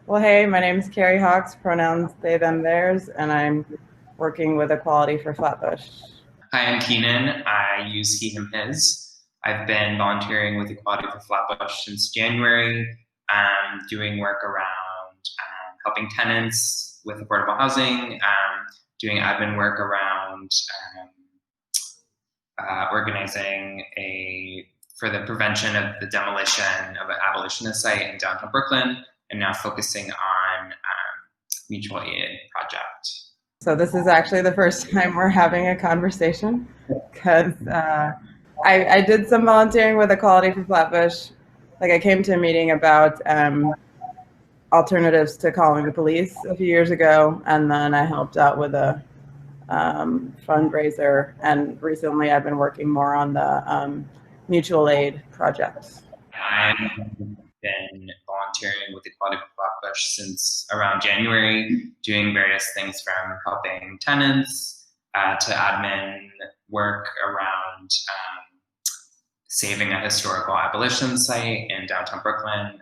Well, hey, my name is Carrie Hawks, pronouns they, them, theirs, and I'm working with Equality for Flatbush. Hi, I'm Keenan. I use he, him, his. I've been volunteering with Equality for Flatbush since January, doing work around helping tenants with affordable housing, doing admin work around organizing for the prevention of the demolition of an abolitionist site in downtown Brooklyn, and now focusing on mutual aid project. So this is actually the first time we're having a conversation because I did some volunteering with Equality for Flatbush. Like I came to a meeting about alternatives to calling the police a few years ago, and then I helped out with a fundraiser, and recently I've been working more on the mutual aid projects. I've been volunteering with Equality for Flatbush since around January, doing various things from helping tenants to admin work around saving a historical abolition site in downtown Brooklyn,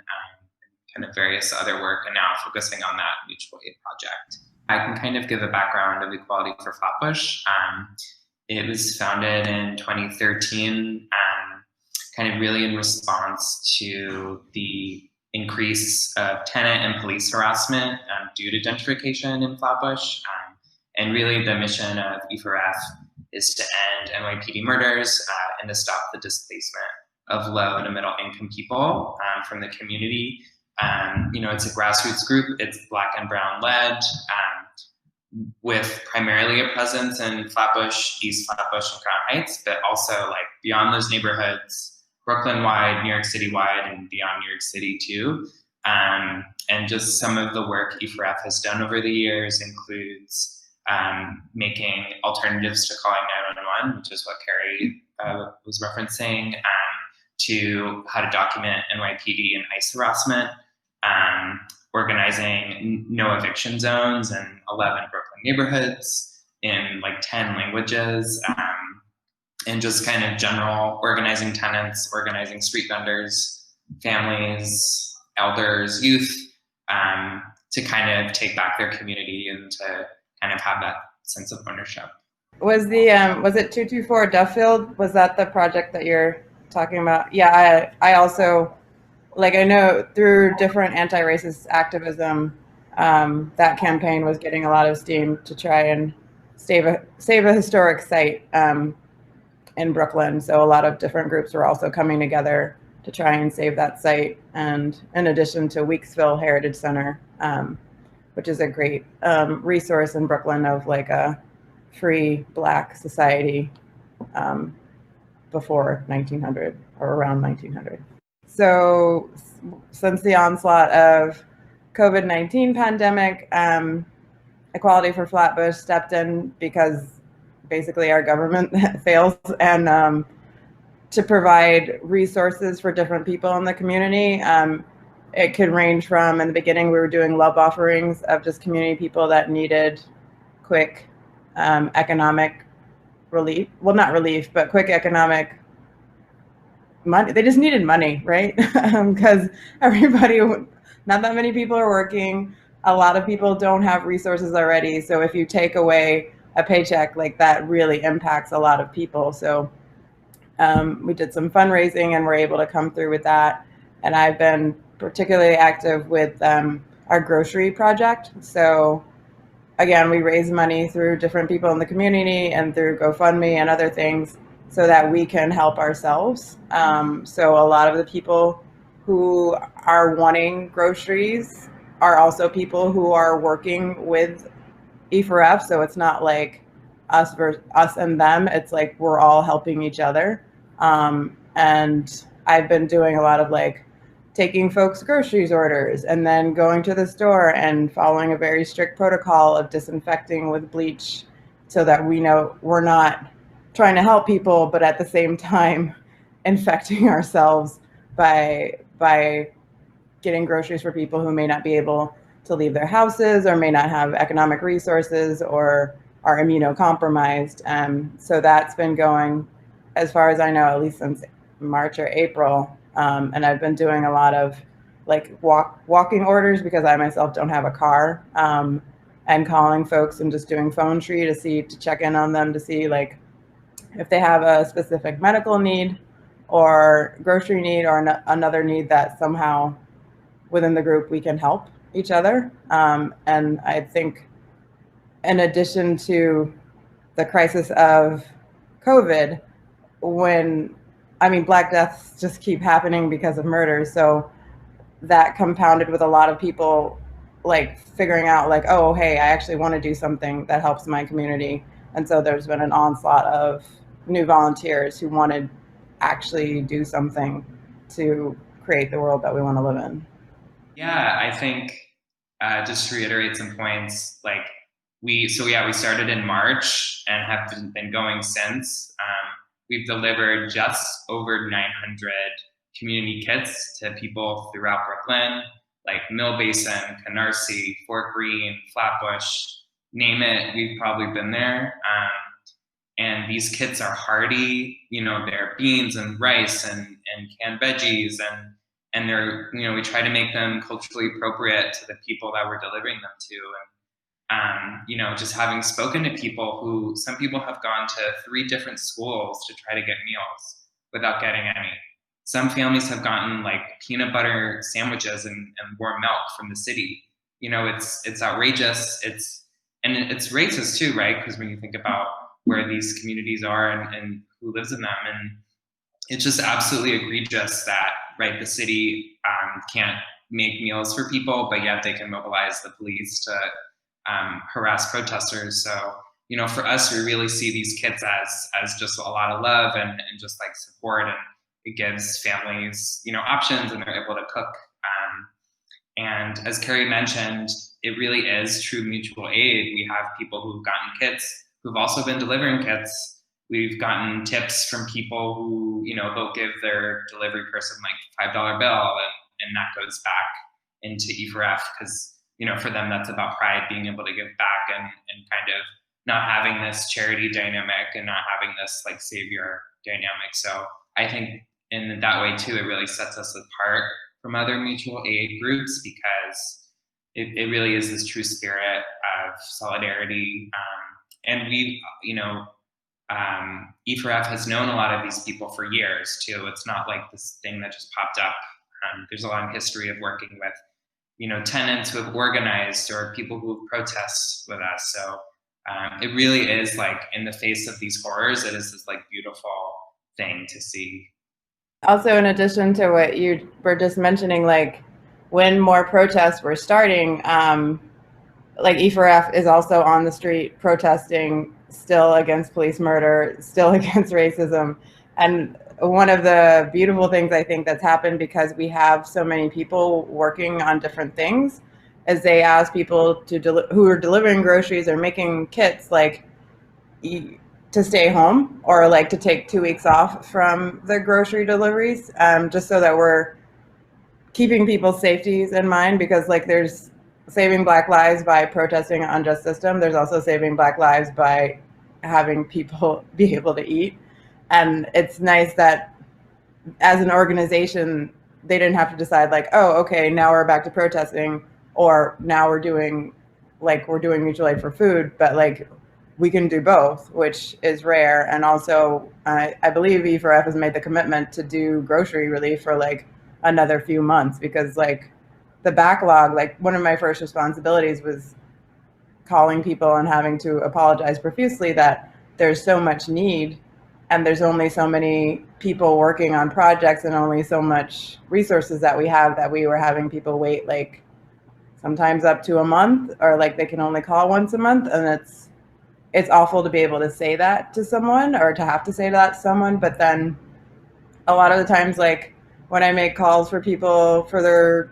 kind of various other work, and now focusing on that mutual aid project. I can kind of give a background of Equality for Flatbush. It was founded in 2013, kind of really in response to the increase of tenant and police harassment due to gentrification in Flatbush. And really the mission of E4F is to end NYPD murders and to stop the displacement of low to middle income people from the community. It's a grassroots group. It's Black and Brown led, with primarily a presence in Flatbush, East Flatbush, and Crown Heights, but also like beyond those neighborhoods, Brooklyn-wide, New York City-wide, and beyond New York City too. And just some of the work E4F has done over the years includes making alternatives to calling 911, which is what Carrie was referencing, to how to document NYPD and ICE harassment, organizing no eviction zones in 11 Brooklyn neighborhoods in like 10 languages, and just kind of general organizing tenants, organizing street vendors, families, elders, youth, to kind of take back their community and to kind of have that sense of ownership. Was it 224 Duffield? Was that the project that you're talking about? Yeah, I also, like, I know through different anti-racist activism, that campaign was getting a lot of steam to try and save a historic site in Brooklyn. So a lot of different groups were also coming together to try and save that site. And in addition to Weeksville Heritage Center, which is a great resource in Brooklyn of like a free Black society before 1900 or around 1900. So since the onslaught of COVID-19 pandemic, Equality for Flatbush stepped in because basically our government fails, and to provide resources for different people in the community. It could range from, in the beginning, we were doing love offerings of just community people that needed quick economic relief. Well, not relief, but quick economic money. They just needed money, right? Because everybody, not that many people are working. A lot of people don't have resources already. So if you take away a paycheck, like that really impacts a lot of people. So we did some fundraising and we're able to come through with that. And I've been particularly active with our grocery project. So again, we raise money through different people in the community and through GoFundMe and other things so that we can help ourselves. So a lot of the people who are wanting groceries are also people who are working with E4F. So it's not like us and them. It's like we're all helping each other. And I've been doing a lot of like taking folks' groceries orders and then going to the store and following a very strict protocol of disinfecting with bleach so that we know we're not trying to help people, but at the same time infecting ourselves by getting groceries for people who may not be able to leave their houses or may not have economic resources or are immunocompromised. So that's been going, as far as I know, at least since March or April. And I've been doing a lot of like walking orders because I myself don't have a car, and calling folks and just doing phone tree to check in on them to see like if they have a specific medical need or grocery need or another need that somehow within the group we can help each other. And I think in addition to the crisis of COVID, Black deaths just keep happening because of murder. So that compounded with a lot of people like figuring out like, oh, hey, I actually want to do something that helps my community. And so there's been an onslaught of new volunteers who want to actually do something to create the world that we want to live in. Yeah, I think just to reiterate some points, like we started in March and have been going since. We've delivered just over 900 community kits to people throughout Brooklyn, like Mill Basin, Canarsie, Fort Greene, Flatbush, name it, we've probably been there. And these kits are hearty, they're beans and rice and canned veggies, and they're, we try to make them culturally appropriate to the people that we're delivering them to. And, just having spoken to people some people have gone to 3 different schools to try to get meals without getting any. Some families have gotten like peanut butter sandwiches and warm milk from the city. It's outrageous. It's racist too, right? Because when you think about where these communities are and who lives in them, and it's just absolutely egregious that, right, the city can't make meals for people, but yet they can mobilize the police to harass protesters. So, for us, we really see these kits as just a lot of love and just like support, and it gives families, options, and they're able to cook. And as Carrie mentioned, it really is true mutual aid. We have people who've gotten kits, who've also been delivering kits. We've gotten tips from people who, they'll give their delivery person like $5 bill, and that goes back into E4F because, for them, that's about pride, being able to give back and kind of not having this charity dynamic and not having this like savior dynamic. So I think in that way too, it really sets us apart from other mutual aid groups because it really is this true spirit of solidarity. And we, E4F has known a lot of these people for years too. It's not like this thing that just popped up. There's a long history of working with, tenants who have organized or people who have protested with us. So it really is like in the face of these horrors, it is this like beautiful thing to see. Also, in addition to what you were just mentioning, like when more protests were starting, like E4F is also on the street protesting still against police murder, still against racism. And one of the beautiful things I think that's happened because we have so many people working on different things is they ask people who are delivering groceries or making kits, like to stay home or like to take 2 weeks off from the grocery deliveries, just so that we're keeping people's safeties in mind, because like there's saving Black lives by protesting an unjust system. There's also saving Black lives by having people be able to eat. And it's nice that as an organization, they didn't have to decide like, oh, okay, now we're back to protesting, or now we're doing mutual aid for food, but like we can do both, which is rare. And also, I believe E4F has made the commitment to do grocery relief for like another few months, because like the backlog, like one of my first responsibilities was calling people and having to apologize profusely that there's so much need and there's only so many people working on projects and only so much resources that we have, that we were having people wait like sometimes up to a month, or like they can only call once a month. And it's awful to be able to say that to someone, or to have to say that to someone. But then a lot of the times, like when I make calls for people for their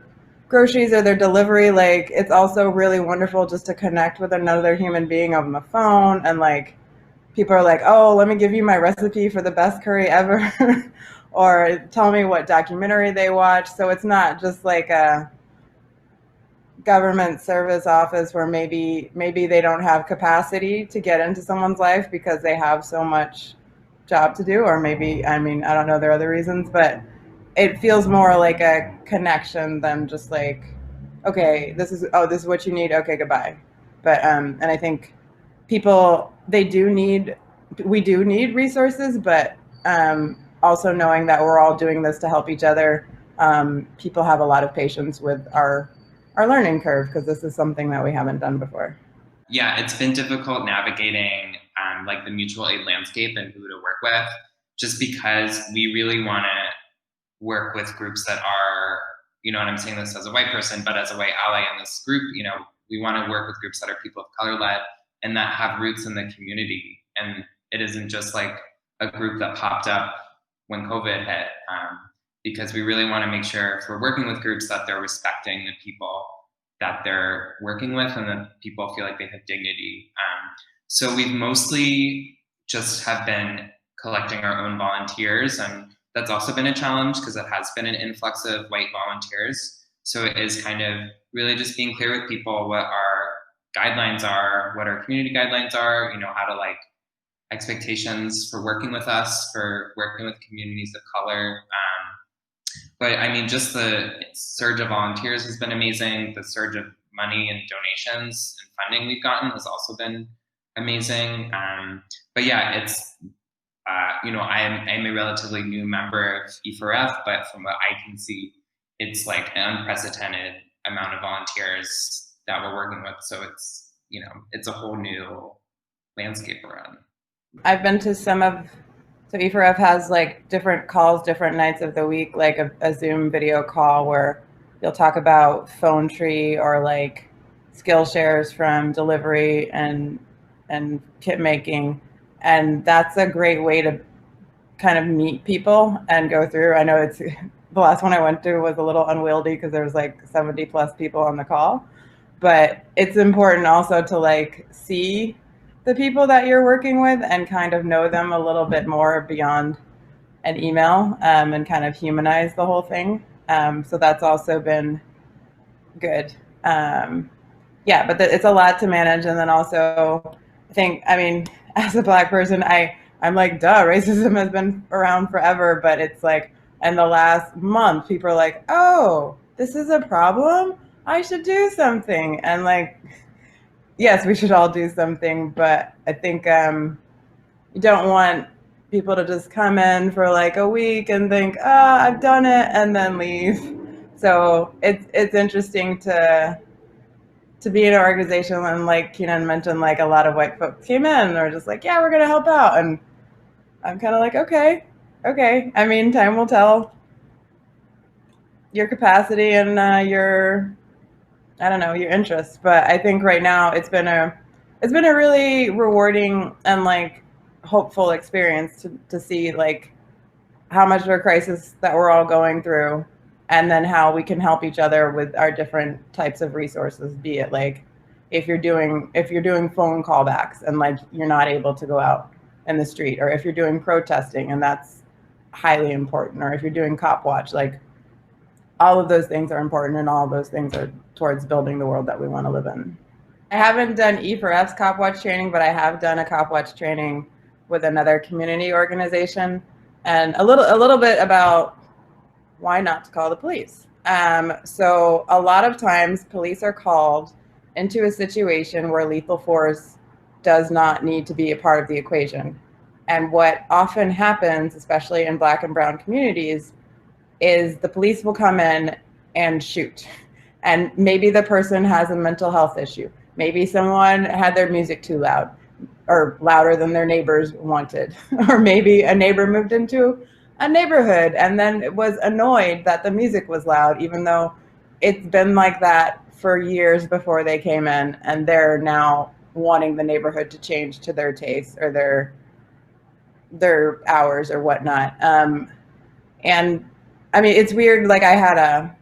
groceries or their delivery, like it's also really wonderful just to connect with another human being on the phone. And like people are like, oh, let me give you my recipe for the best curry ever or tell me what documentary they watched. So it's not just like a government service office where maybe they don't have capacity to get into someone's life because they have so much job to do, or maybe, I mean, I don't know, there are other reasons, but it feels more like a connection than just like, okay, this is what you need. Okay, goodbye. But and I think people, we do need resources, but also knowing that we're all doing this to help each other. People have a lot of patience with our learning curve because this is something that we haven't done before. Yeah, it's been difficult navigating like the mutual aid landscape and who to work with, just because we really want to work with groups that are, and I'm saying this as a white person, but as a white ally in this group, we want to work with groups that are people of color led and that have roots in the community. And it isn't just like a group that popped up when COVID hit, because we really want to make sure if we're working with groups that they're respecting the people that they're working with and that people feel like they have dignity. So we've mostly just have been collecting our own volunteers, and that's also been a challenge because it has been an influx of white volunteers. So it is kind of really just being clear with people what our guidelines are, what our community guidelines are, how to like expectations for working with us, for working with communities of color. But I mean, just the surge of volunteers has been amazing. The surge of money and donations and funding we've gotten has also been amazing. But yeah, it's, I'm a relatively new member of E4F, but from what I can see, it's like an unprecedented amount of volunteers that we're working with. So it's, it's a whole new landscape we're in. I've been to some of, so E4F has like different calls, different nights of the week, like a Zoom video call where you'll talk about phone tree or like skill shares from delivery and kit making. And that's a great way to kind of meet people and go through. I know it's the last one I went to was a little unwieldy because there was like 70 plus people on the call, but it's important also to like see the people that you're working with and kind of know them a little bit more beyond an email, and kind of humanize the whole thing. So that's also been good. Yeah, but it's a lot to manage. And then also, I mean, as a Black person, I'm like, duh, racism has been around forever, but it's like in the last month, people are like, oh, this is a problem? I should do something. And like, yes, we should all do something, but I think you don't want people to just come in for like a week and think, oh, I've done it, and then leave. So it's interesting to be in an organization when, like Keenen mentioned, like a lot of white folks came in and they're just like, yeah, we're gonna help out, and I'm kind of like, okay. I mean, time will tell your capacity and your interest, but I think right now it's been a really rewarding and like hopeful experience to see like how much of a crisis that we're all going through, and then how we can help each other with our different types of resources, be it like if you're doing phone callbacks and like you're not able to go out in the street, or if you're doing protesting and that's highly important, or if you're doing cop watch, like all of those things are important, and all of those things are towards building the world that we want to live in. I haven't done E4F's cop watch training, but I have done a cop watch training with another community organization, and a little bit about why not to call the police. So a lot of times police are called into a situation where lethal force does not need to be a part of the equation. And what often happens, especially in Black and brown communities, is the police will come in and shoot. And maybe the person has a mental health issue. Maybe someone had their music too loud or louder than their neighbors wanted. Or maybe a neighbor moved into a neighborhood and then was annoyed that the music was loud, even though it's been like that for years before they came in, and they're now wanting the neighborhood to change to their taste or their hours or whatnot. And I mean, it's weird. Like, I had a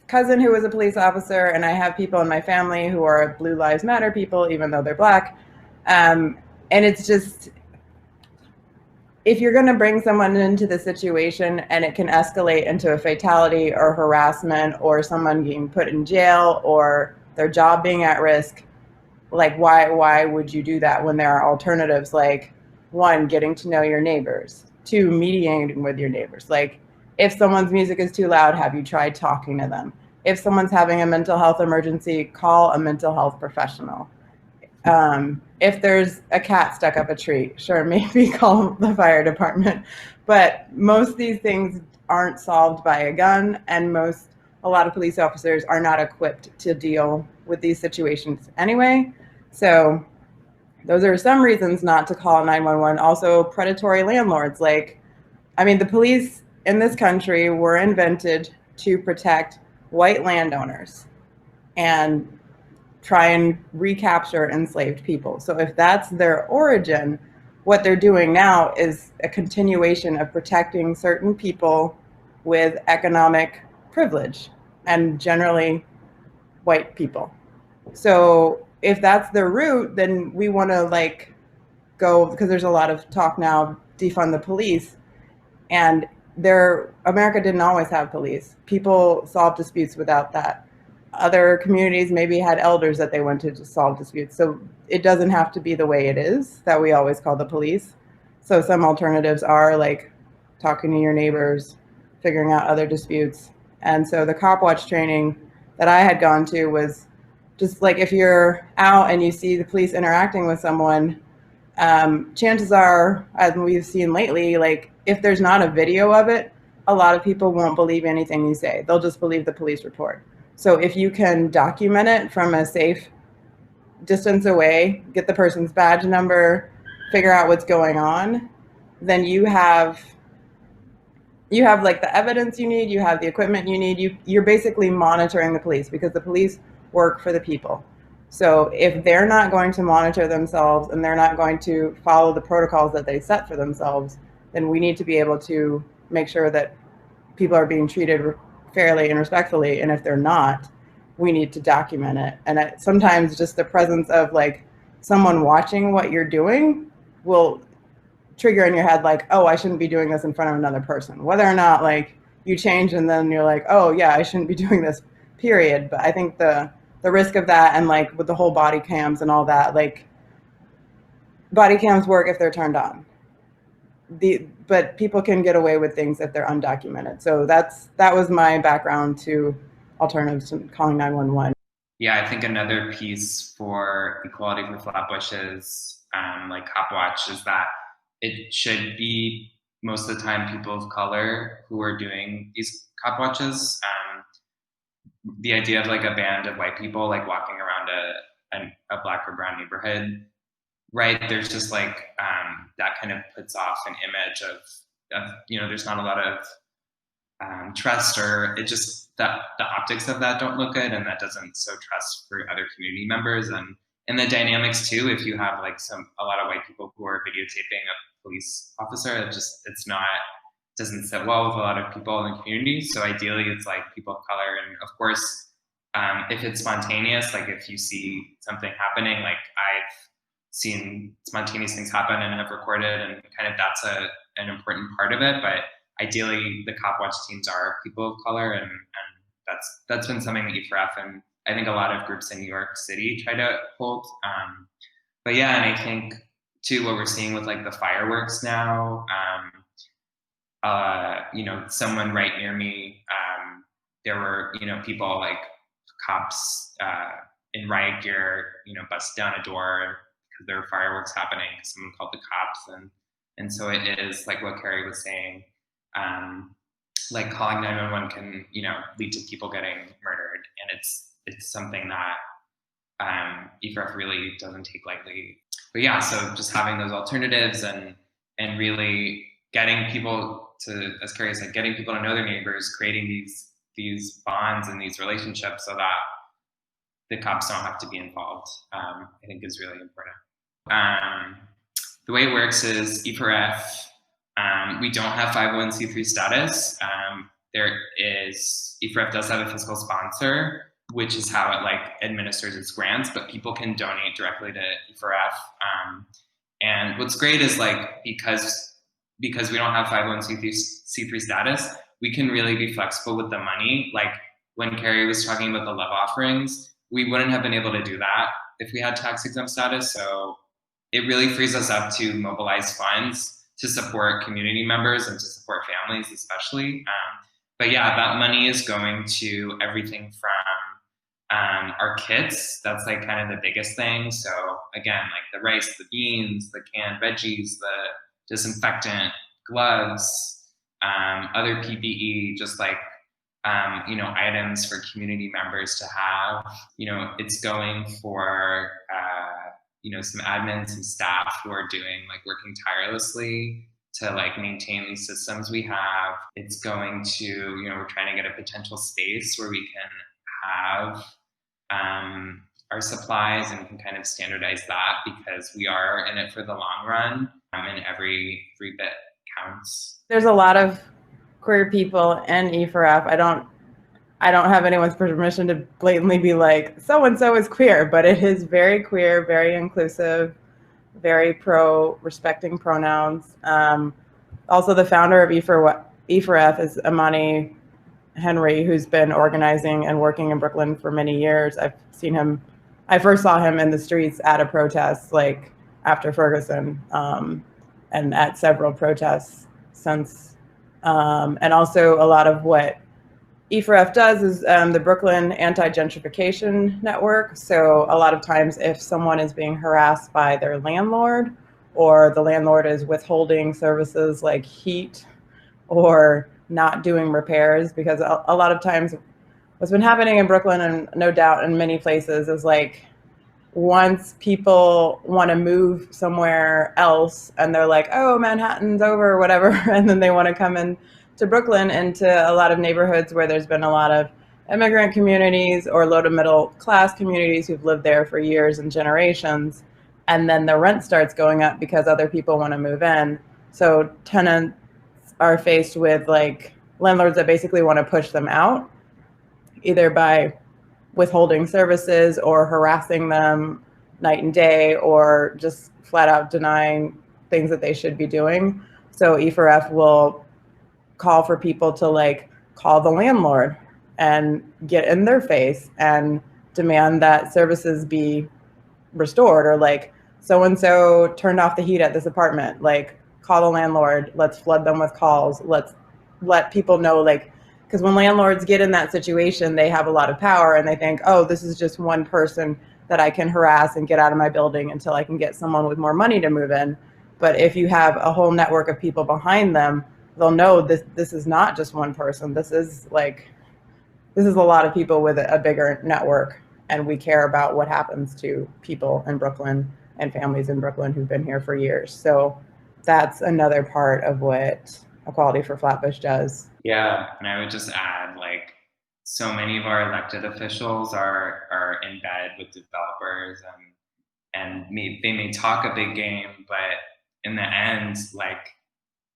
cousin who was a police officer, and I have people in my family who are Blue Lives Matter people, even though they're Black. And it's just, if you're going to bring someone into the situation and it can escalate into a fatality or harassment or someone being put in jail or their job being at risk, like, why would you do that when there are alternatives like, one, getting to know your neighbors, two, mediating with your neighbors? Like, If someone's music is too loud, have you tried talking to them? If someone's having a mental health emergency, call a mental health professional. If there's a cat stuck up a tree, sure, maybe call the fire department. But most of these things aren't solved by a gun, and a lot of police officers are not equipped to deal with these situations anyway. So those are some reasons not to call 911. Also, predatory landlords. The police in this country were invented to protect white landowners and try and recapture enslaved people. So if that's their origin, what they're doing now is a continuation of protecting certain people with economic privilege, and generally white people. So if that's their root, then we want to go, because there's a lot of talk now, defund the police. And America didn't always have police. People solved disputes without that. Other communities maybe had elders that they went to solve disputes. So it doesn't have to be the way it is that we always call the police. So some alternatives are like talking to your neighbors, figuring out other disputes. And so the cop watch training that I had gone to was just like, if you're out and you see the police interacting with someone, chances are, as we've seen lately, if there's not a video of it, a lot of people won't believe anything you say. They'll just believe the police report. So if you can document it from a safe distance away, get the person's badge number, figure out what's going on, then you have the evidence you need, you have the equipment you need, you're basically monitoring the police, because the police work for the people. So if they're not going to monitor themselves and they're not going to follow the protocols that they set for themselves, then we need to be able to make sure that people are being treated fairly and respectfully. And if they're not, we need to document it. And sometimes just the presence of someone watching what you're doing will trigger in your head oh, I shouldn't be doing this in front of another person. Whether or not you change and then you're oh yeah, I shouldn't be doing this, period. But I think the risk of that, and with the whole body cams and all that, body cams work if they're turned on. But people can get away with things if they're undocumented. So that was my background to alternatives to calling 911. Yeah, I think another piece for Equality for Flatbush's Cop Watch is that it should be most of the time people of color who are doing these cop watches. The idea of a band of white people walking around a black or brown neighborhood, right? There's just that kind of puts off an image of there's not a lot of trust, or it just that the optics of that don't look good, and that doesn't sow trust for other community members, and the dynamics too. If you have a lot of white people who are videotaping a police officer, doesn't sit well with a lot of people in the community. So ideally it's people of color. And of course, if it's spontaneous, if you see something happening, I've seen spontaneous things happen and have recorded, and kind of that's an important part of it. But ideally the cop watch teams are people of color, and that's been something that E4F and I think a lot of groups in New York City try to hold. But yeah, and I think too, what we're seeing with the fireworks now, someone right near me, there were, people cops in riot gear, busted down a door because there were fireworks happening. Someone called the cops, and so it is what Carrie was saying. Calling 911 can, lead to people getting murdered, and it's something that E4F really doesn't take lightly. But yeah, so just having those alternatives and really getting people to, as Carrie said, getting people to know their neighbors, creating these bonds and these relationships so that the cops don't have to be involved, I think is really important. The way it works is E4F, we don't have 501c3 status. E4F does have a fiscal sponsor, which is how it administers its grants, but people can donate directly to E4F. And what's great is because we don't have 501c3 status, we can really be flexible with the money. When Carrie was talking about the love offerings, we wouldn't have been able to do that if we had tax exempt status. So it really frees us up to mobilize funds to support community members and to support families especially. But yeah, that money is going to everything from our kits. That's like kind of the biggest thing. So again, like the rice, the beans, the canned veggies, the disinfectant, gloves, other PPE, just like items for community members to have. It's going for some admins and staff who are working tirelessly to maintain these systems we have. It's going to, we're trying to get a potential space where we can have our supplies, and we can kind of standardize that, because we are in it for the long run, and every bit counts. There's a lot of queer people in E4F. I don't have anyone's permission to blatantly be like, so-and-so is queer, but it is very queer, very inclusive, very respecting pronouns. Also, the founder of E4F is Amani Henry, who's been organizing and working in Brooklyn for many years. I first saw him in the streets at a protest after Ferguson, and at several protests since. And also a lot of what E4F does is the Brooklyn Anti-Gentrification Network. So a lot of times if someone is being harassed by their landlord, or the landlord is withholding services like heat or not doing repairs, because a lot of times what's been happening in Brooklyn, and no doubt in many places, is once people want to move somewhere else and they're like, oh, Manhattan's over or whatever, and then they want to come in to Brooklyn, into a lot of neighborhoods where there's been a lot of immigrant communities or low to middle class communities who've lived there for years and generations, and then the rent starts going up because other people want to move in. So tenants are faced with landlords that basically want to push them out, either by withholding services or harassing them night and day, or just flat out denying things that they should be doing. So E4F will call for people to call the landlord and get in their face and demand that services be restored, or so-and-so turned off the heat at this apartment, call the landlord, let's flood them with calls, let's let people know, because when landlords get in that situation, they have a lot of power, and they think, oh, this is just one person that I can harass and get out of my building until I can get someone with more money to move in. But if you have a whole network of people behind them, they'll know this is not just one person. This is a lot of people with a bigger network, and we care about what happens to people in Brooklyn and families in Brooklyn who've been here for years. So that's another part of what Equality for Flatbush does. Yeah, and I would just add, so many of our elected officials are in bed with developers, and they may talk a big game, but in the end,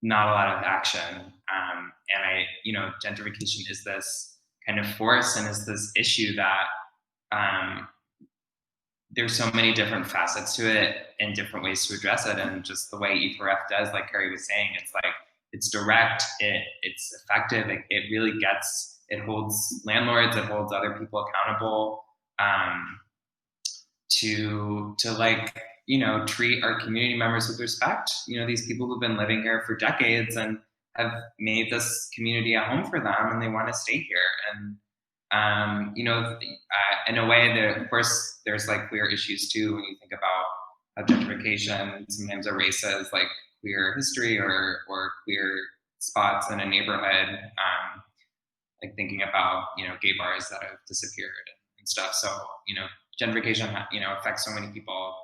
not a lot of action. And gentrification is this kind of force, and is this issue that there's so many different facets to it and different ways to address it. And just the way E4F does, like Carrie was saying, it's direct, it's effective, it really it holds landlords, it holds other people accountable, to treat our community members with respect. These people who've been living here for decades and have made this community a home for them, and they want to stay here. And in a way, of course, there's queer issues too, when you think about how gentrification sometimes erases queer history or queer spots in a neighborhood, thinking about gay bars that have disappeared and stuff. So gentrification affects so many people